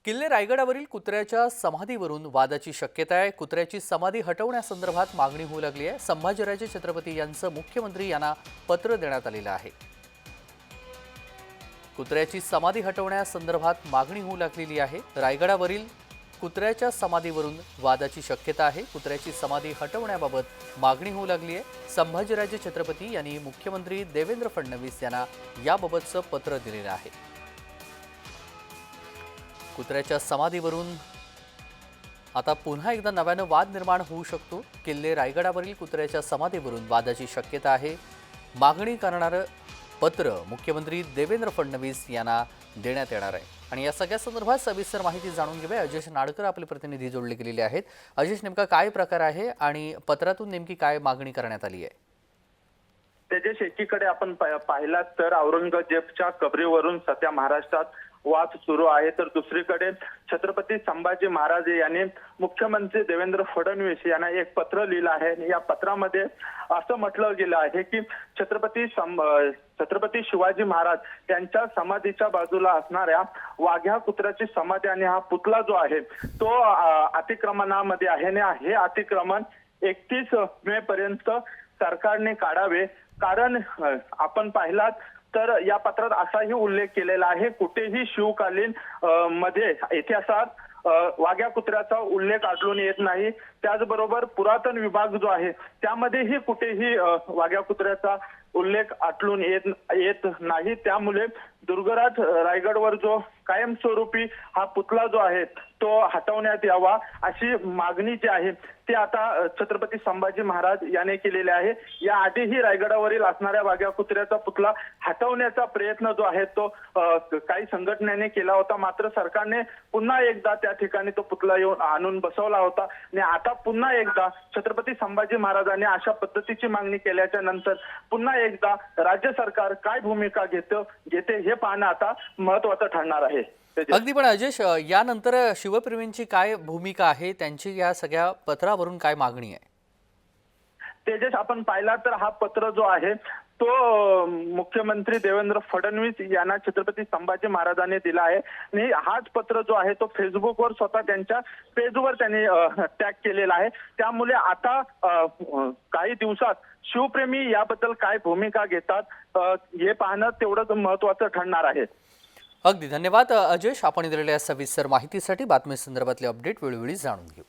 किल्ले रायगडावरील कुत्र्याच्या समाधीवरून वादाची शक्यता आहे। कुत्र्याची समाधी हटवण्यासंदर्भात मागणी होऊ लागली आहे। संभाजीराजे छत्रपती यांचं मुख्यमंत्री यांना पत्र देण्यात आलेलं आहे। कुत्र्याची समाधी हटवण्यासंदर्भात मागणी होऊ लागलेली आहे। रायगडावरील कुत्र्याच्या समाधीवरून वादाची शक्यता आहे। कुत्र्याची समाधी हटवण्याबाबत मागणी होऊ लागली आहे। संभाजीराजे छत्रपती यांनी मुख्यमंत्री देवेंद्र फडणवीस यांना याबाबतचं पत्र दिलेलं आहे। कुत्र्याच्या समाधीवरून आता पुन्हा एकदा नव्यानं वाद निर्माण होऊ शकतो। किल्ले रायगडावरील कुत्र्याच्या समाधीवरून वादाची शक्यता आहे। मागणी करणारं पत्र मुख्यमंत्री देवेंद्र फडणवीस यांना देण्यात येणार आहे। आणि या सगळ्या संदर्भात सविस्तर माहिती जाणून घेऊया। अजेश नाडकर आपले प्रतिनिधी जोडले गेलेले आहेत। अजेश, नेमका काय प्रकार आहे आणि पत्रातून नेमकी काय मागणी करण्यात आली आहे? तेजस, एकीकडे आपण पाहिलात तर औरंगजेबच्या कबरीवरून सध्या महाराष्ट्रात वाद सुरू आहे, तर दुसरीकडे छत्रपती संभाजी महाराज यांनी मुख्यमंत्री देवेंद्र फडणवीस यांना एक पत्र लिहिलं आहे। या पत्रामध्ये असं म्हटलं गेलं आहे की छत्रपती शिवाजी महाराज यांच्या समाधीच्या बाजूला असणाऱ्या वाघ्या कुत्र्याची समाधी आणि हा पुतळा जो आहे तो अतिक्रमणामध्ये आहे आणि हे अतिक्रमण 31 मे पर्यंत सरकारने काढावे। कारण आपण पाहिलात तर या पत्रात असाही उल्लेख केलेला आहे, कुठेही शिवकालीन मध्ये इतिहासात वाघ्या कुत्र्याचा उल्लेख आढळून येत नाही। त्याचबरोबर पुरातन विभाग जो आहे त्यामध्येही कुठेही वाघ्या कुत्र्याचा उल्लेख आढळून येत नाही। त्यामुळे दुर्गराज रायगडवर जो कायमस्वरूपी हा पुतळा जो आहे तो हटवण्यात यावा अशी मागणी जी आहे ती आता छत्रपती संभाजी महाराज याने केलेली आहे। याआधीही रायगडावरील असणाऱ्या वाघ्या कुत्र्याचा पुतळा हटवण्याचा प्रयत्न जो आहे तो काही संघटनेने केला होता, मात्र सरकारने पुन्हा एकदा त्या ठिकाणी तो पुतळा येऊन आणून बसवला होता आणि आता पुन्हा एकदा छत्रपती संभाजी महाराजांनी अशा पद्धतीची मागणी केल्याच्या नंतर पुन्हा एकदा राज्य सरकार काय भूमिका घेते हे पाहणं आता महत्त्वाचं ठरणार आहे। अगदी, पण अजेश, यानंतर शिवप्रेमींची काय भूमिका आहे? त्यांची या सगळ्या पत्रावरून काय मागणी आहे? तेजस, आपण पाहिला तर हा पत्र जो आहे तो मुख्यमंत्री देवेंद्र फडणवीस यांना छत्रपती संभाजी महाराजांनी दिला आहे आणि हाच पत्र जो आहे तो फेसबुकवर स्वतः त्यांच्या पेजवर त्यांनी टॅग केलेला आहे। त्यामुळे आता काही दिवसात शिवप्रेमी याबद्दल काय भूमिका घेतात हे पाहणं तेवढंच महत्त्वाचं ठरणार आहे। अगदी धन्यवाद अजेश, आपण दिलेल्या सविस्तर माहितीसाठी। बातमी संदर्भातले अपडेट वेळोवेळी जाणून घेऊ।